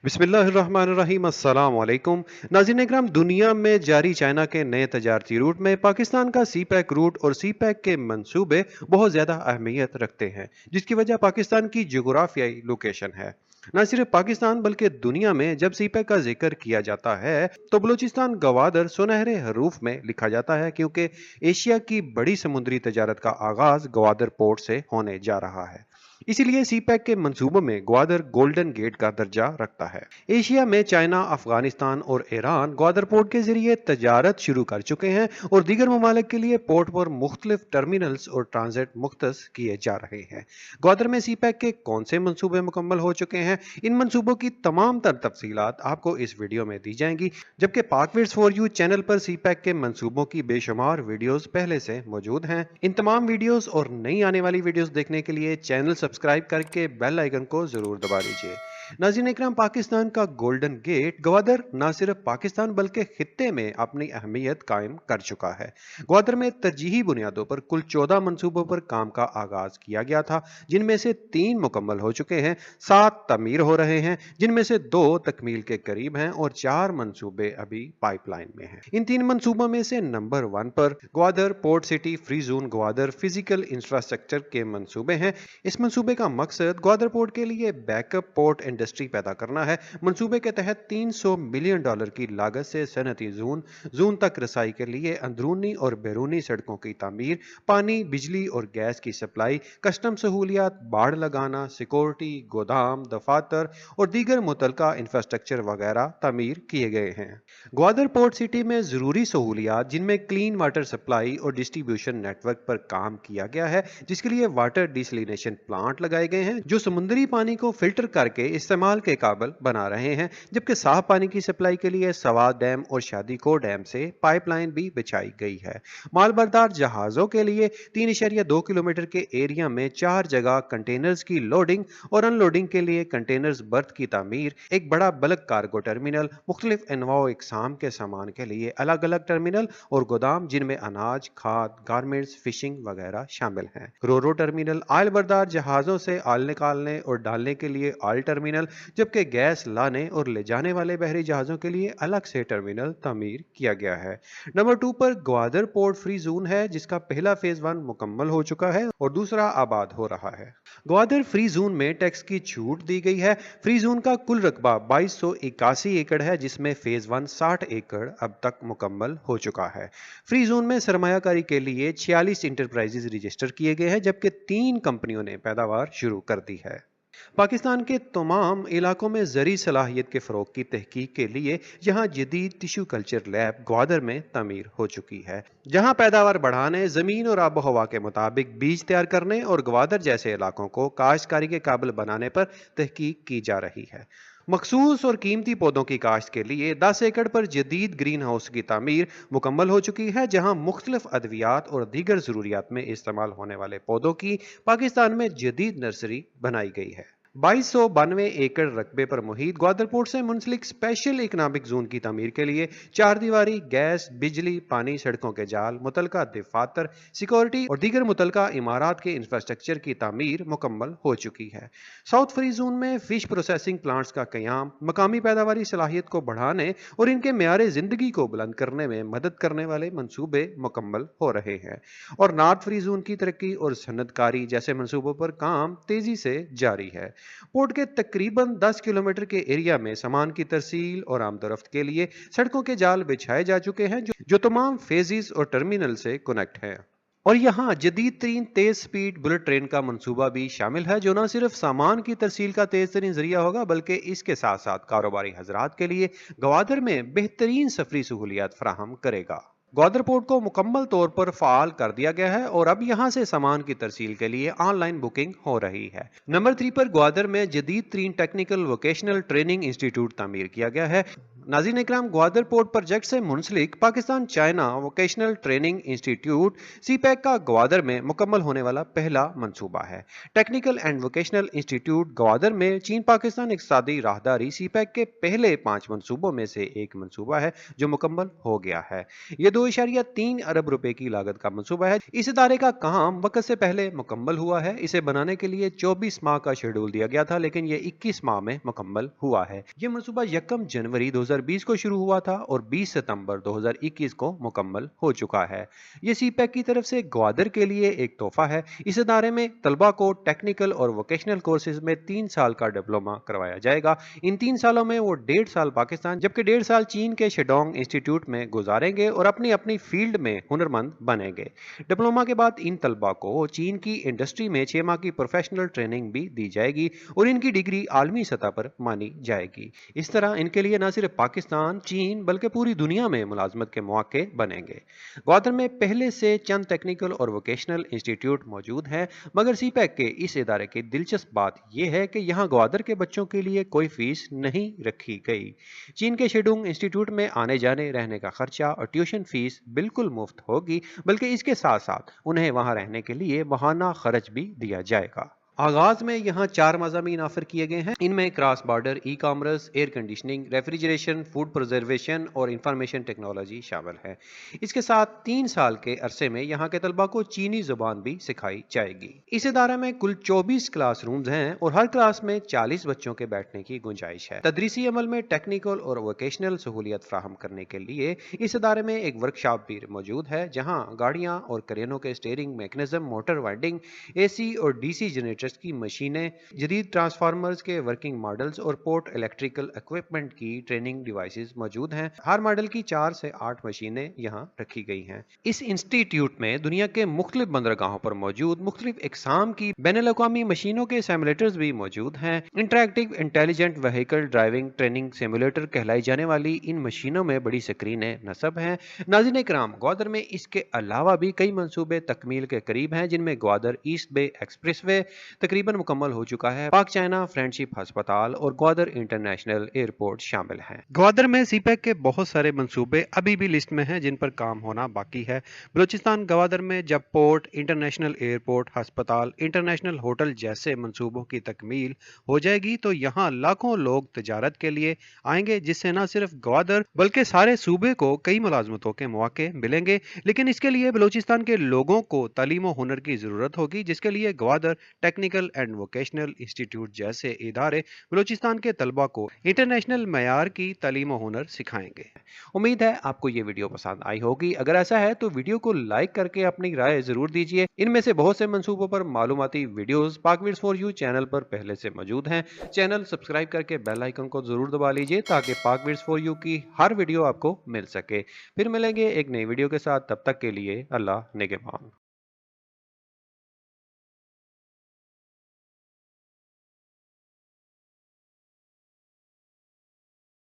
बिस्मिल्लाहिर्रहमानिर्रहीम। अस्सलाम वालेकुम नाज़रीन इकराम, दुनिया में जारी चाइना के नए तजारती रूट में पाकिस्तान का सी पैक रूट और सी पैक के मंसूबे बहुत ज़्यादा अहमियत रखते हैं, जिसकी वजह पाकिस्तान की जोग्राफियाई लोकेशन है। न सिर्फ पाकिस्तान बल्कि दुनिया में जब सी पैक का जिक्र किया जाता है तो बलूचिस्तान गवादर सुनहरे हरूफ में लिखा जाता है, क्योंकि एशिया की बड़ी समुद्री तजारत का आगाज ग्वादर पोर्ट से होने जा रहा है। इसीलिए सी पैक के मंसूबों में ग्वादर गोल्डन गेट का दर्जा रखता है। एशिया में चाइना, अफगानिस्तान और ईरान ग्वादर पोर्ट के जरिए तजारत शुरू कर चुके हैं और दीगर ममालिक के लिए पोर्ट पर मुख्तलिफ टर्मिनल्स और ट्रांजिट मुख्तस किए जा रहे हैं। ग्वादर में सी पैक के कौन से मंसूबे मुकम्मल हो चुके हैं, इन मंसूबों की तमाम तर तफसीलात आपको इस वीडियो में दी जाएंगी, जबकि पाकविड्स फॉर यू चैनल पर सी पैक के मंसूबों की बेशुमार वीडियोस पहले से मौजूद हैं। इन तमाम वीडियोस और नई आने वाली वीडियोस देखने के लिए चैनल सब्सक्राइब करके बेल आइकन को जरूर दबा लीजिए। नाज़रीन इकराम, पाकिस्तान का गोल्डन गेट ग्वादर न सिर्फ पाकिस्तान बल्कि खित्ते में अपनी अहमियत कायम कर चुका है। ग्वादर में तरजीही बुनियादों पर कुल 14 मंसूबों पर काम का आगाज किया गया था, जिनमें से 3 मुकम्मल हो चुके हैं, 7 तमीर हो रहे हैं, जिनमें से 2 तकमील के करीब हैं और 4 मंसूबे अभी पाइपलाइन में हैं। इन 3 मंसूबों में से नंबर 1 पर Gwadar port city free zone Gwadar physical infrastructure के मंसूबे हैं। इस मंसूबे का मकसद ग्वादर पोर्ट के लिए बैकअप पोर्ट इंडस्ट्री पैदा करना है। मंसूबे के तहत $300 मिलियन की लागत से सनती जोन तक रसाई के लिए अंदरूनी और बैरूनी सड़कों की तामीर, पानी, बिजली और गैस की सप्लाई, कस्टम सहूलियात, बाड़ लगाना, सिक्योरिटी, गोदाम, दफातर और दीगर मुतलका इंफ्रास्ट्रक्चर वगैरह तामीर किए गए हैं। ग्वादर पोर्ट सिटी में जरूरी सहूलियात, जिनमें क्लीन वाटर सप्लाई और डिस्ट्रीब्यूशन नेटवर्क पर काम किया गया है, जिसके लिए वाटर डिसलिनेशन प्लांट लगाए गए हैं जो समुद्री पानी को फिल्टर करके इस्तेमाल के काबिल बना रहे हैं, जबकि साफ पानी की सप्लाई के लिए सवाद डैम और शादीको डैम से पाइपलाइन भी बिछाई गई है। मालबरदार जहाजों के लिए 3.2 किलोमीटर के एरिया में 4 जगह कंटेनर्स की लोडिंग और अनलोडिंग के लिए कंटेनर्स बर्थ की तामीर, एक बड़ा बल्क कार्गो टर्मिनल, मुख्तलिफ अनवाओ इकसाम के सामान के लिए अलग अलग टर्मिनल और गोदाम, जिनमें अनाज, खाद, गारमेंट्स, फिशिंग वगैरह शामिल हैं। रोरो टर्मिनल, आयल बरदार जहाजों से आयल निकालने और डालने के लिए आयल टर्मिनल, जबकि गैस लाने और ले जाने वाले बहरी जहाजों के लिए अलग से टर्मिनल तामीर किया गया है। नंबर 2 पर ग्वादर पोर्ट फ्री जोन है, जिसका पहला फेज 1 मुकम्मल हो चुका है और दूसरा आबाद हो रहा है। ग्वादर फ्री जोन में टैक्स की छूट दी गई है। फ्री जोन का कुल रकबा 2281 एकड़ है, जिसमें फेज 1 60 एकड़ अब तक मुकम्मल हो चुका है। फ्री जोन में सरमायाकारी के लिए 46 इंटरप्राइजेज रजिस्टर किए गए हैं, जबकि 3 कंपनियों ने पैदावार शुरू कर दी है। पाकिस्तान के तमाम इलाकों में ज़री सलाहियत के फ़रोग की तहकीक के लिए यहाँ जदीद टिश्यू कल्चर लैब ग्वादर में तामीर हो चुकी है, जहाँ पैदावार बढ़ाने, ज़मीन और आबो हवा के मुताबिक बीज तैयार करने और ग्वादर जैसे इलाकों को काश्तकारी के काबिल बनाने पर तहकीक की जा रही है। मखसूस और कीमती पौधों की काश्त के लिए 10 एकड़ पर जदीद ग्रीन हाउस की तामीर मुकम्मल हो चुकी है, जहां मुख्तलिफ अद्वियात और दीगर ज़रूरियात में इस्तेमाल होने वाले पौधों की पाकिस्तान में जदीद नर्सरी बनाई गई है। 2292 एकड़ रकबे पर मुहित ग्वादर पोर्ट से मुंसलिक स्पेशल इकनॉमिक जोन की तामीर के लिए 4 दीवारी, गैस, बिजली, पानी, सड़कों के जाल, मुतलका दफातर, सिक्योरिटी और दीगर मुतलका इमारात के इंफ्रास्ट्रक्चर की तामीर मुकम्मल हो चुकी है। साउथ फ्री जोन में फिश प्रोसेसिंग प्लांट्स का कयाम मकामी पैदावारी सलाहियत को बढ़ाने और इनके मेयारे जिंदगी को बुलंद करने में मदद करने वाले मंसूबे मुकम्मल हो रहे हैं और नॉर्थ फ्री जोन की तरक्की और सनतकारी जैसे मंसूबों पर काम तेजी से जारी है। पोर्ट के तकरीबन 10 किलोमीटर के एरिया में सामान की तरसील और आमदरफ्त के लिए सड़कों के जाल बिछाए जा चुके हैं, जो तमाम फेजिस और टर्मिनल से कनेक्ट हैं। और यहाँ जदीद तरीन तेज स्पीड बुलेट ट्रेन का मंसूबा भी शामिल है, जो न सिर्फ सामान की तरसील का तेज तरीन जरिया होगा, बल्कि इसके साथ साथ कारोबारी हजरात के लिए ग्वादर में बेहतरीन सफरी सहूलियात फराहम करेगा। ग्वादर पोर्ट को मुकम्मल तौर पर फाल कर दिया गया है और अब यहां से सामान की तरसील के लिए ऑनलाइन बुकिंग हो रही है। नंबर 3 पर ग्वादर में जदीद तरीन टेक्निकल वोकेशनल ट्रेनिंग इंस्टीट्यूट तामीर किया गया है। नाज़रीन इकराम, ग्वादर पोर्ट प्रोजेक्ट से मुंसलिक Pakistan China vocational training institute CPEC का ग्वादर में मुकम्मल होने वाला पहला मंसूबा है। Technical and vocational institute Gwadar में चीन पाकिस्तान इक़्तिसादी राहदारी सीपैक के पहले 5 मंसूबों में से एक मंसूबा है जो मुकम्मल हो गया है। ये 2.3 अरब रुपए की लागत का मंसूबा है। इस इदारे का काम वक्त से पहले मुकम्मल हुआ है। इसे बनाने के लिए 24 माह का शेड्यूल दिया गया था, लेकिन ये 21 माह में मुकम्मल हुआ है। ये मंसूबा 1 जनवरी 2020 को शुरू हुआ था और 20 सितंबर 2021 को मुकम्मल हो चुका है। ये सीपैक की तरफ से ग्वादर के लिए एक तोहफा है। इस इदारे में तलबा को टेक्निकल और वोकेशनल कोर्सेज में 3 साल का डिप्लोमा करवाया जाएगा। इन 3 सालों में वो 1.5 साल पाकिस्तान जबकि 1.5 साल चीन के शेडोंग इंस्टीट्यूट में गुजारेंगे और अपनी अपनी फील्ड में हुनरमंद बनेंगे। डिप्लोमा के बाद इन तलबा को चीन की इंडस्ट्री में 6 माह की प्रोफेशनल ट्रेनिंग भी दी जाएगी और इनकी डिग्री आलमी सतह पर मानी जाएगी। इस तरह इनके लिए न सिर्फ पाकिस्तान, चीन बल्कि पूरी दुनिया में मुलाजमत के मौके बनेंगे। ग्वादर में पहले से चंद टेक्निकल और वोकेशनल इंस्टीट्यूट मौजूद हैं, मगर सीपैक के इस इदारे की दिलचस्प बात यह है कि यहाँ ग्वादर के बच्चों के लिए कोई फीस नहीं रखी गई। चीन के शेडोंग इंस्टीट्यूट में आने जाने, रहने का खर्चा और ट्यूशन फीस बिल्कुल मुफ्त होगी, बल्कि इसके साथ साथ उन्हें वहां रहने के लिए माहाना खर्च भी दिया जाएगा। आगाज में यहाँ 4 मज़ामीन ऑफर किए गए हैं। इनमें cross border, e commerce, air conditioning, refrigeration, food preservation और इंफॉर्मेशन टेक्नोलॉजी शामिल है। इसके साथ 3 साल के अरसे में यहाँ के तलबा को चीनी जुबान भी सिखाई जाएगी। इस इदारे में कुल 24 क्लास रूम्स हैं और हर क्लास में 40 बच्चों के बैठने की गुंजाइश है। तदरीसी अमल में टेक्निकल और वोकेशनल सहूलियत फ्राहम करने के लिए इस इदारे में एक वर्कशॉप भी मौजूद है, जहाँ गाड़ियाँ और क्रेनों के steering mechanism, motor winding, AC और DC जनरेटर की मशीनें, जदीद ट्रांसफार्मर्स के वर्किंग मॉडल्स और पोर्ट इलेक्ट्रिकल इक्विपमेंट की ट्रेनिंग डिवाइसेस मौजूद हैं। हर मॉडल की 4 से 8 मशीनें यहां रखी गई हैं। इस इंस्टीट्यूट में दुनिया के मुख्तलिफ बंदरगाहों पर मौजूद मुख्तलिफ इकसाम की बैनुल-अक़वामी मशीनों के सिमुलेटर्स भी मौजूद हैं। Interactive intelligent vehicle driving training simulator कहलाई जाने वाली इन मशीनों में बड़ी स्क्रीनें नस्ब हैं। नाज़रीन इकराम, ग्वादर में इसके अलावा भी कई मंसूबे तकमील के करीब हैं, जिनमें ग्वादर ईस्ट बे एक्सप्रेसवे तकरीबन मुकम्मल हो चुका है। पाक चाइना फ्रेंडशिप अस्पताल और ग्वादर इंटरनेशनल एयरपोर्ट शामिल हैं। ग्वादर में सीपैक के बहुत सारे मंसूबे अभी भी लिस्ट में हैं, जिन पर काम होना बाकी है। बलूचिस्तान ग्वादर में जब पोर्ट, इंटरनेशनल एयरपोर्ट, अस्पताल, इंटरनेशनल होटल जैसे मंसूबों की तकमील हो जाएगी तो यहाँ लाखों लोग तजारत के लिए आएंगे, जिससे न सिर्फ ग्वादर बल्कि सारे सूबे को कई मुलाजमतों के मौके मिलेंगे। लेकिन इसके लिए बलूचिस्तान के लोगों को तालीम और हुनर की जरूरत होगी, जिसके लिए Gwadar technical and vocational institute जैसे इदारे बलूचिस्तान के तलबा को इंटरनेशनल मयार की तालीम और हुनर सिखाएंगे। उम्मीद है आपको ये वीडियो पसंद आई होगी। अगर ऐसा है तो वीडियो को लाइक करके अपनी राय जरूर दीजिए। इनमें से बहुत से मंसूबों पर मालूमाती वीडियोस पाकविड्स फॉर यू चैनल पर पहले से मौजूद हैं। चैनल सब्सक्राइब करके बेल आइकन को जरूर दबा लीजिए ताकि पाकविड्स फॉर यू की हर वीडियो आपको मिल सके। फिर मिलेंगे एक नई वीडियो के साथ, तब तक के लिए अल्लाह निगहबान।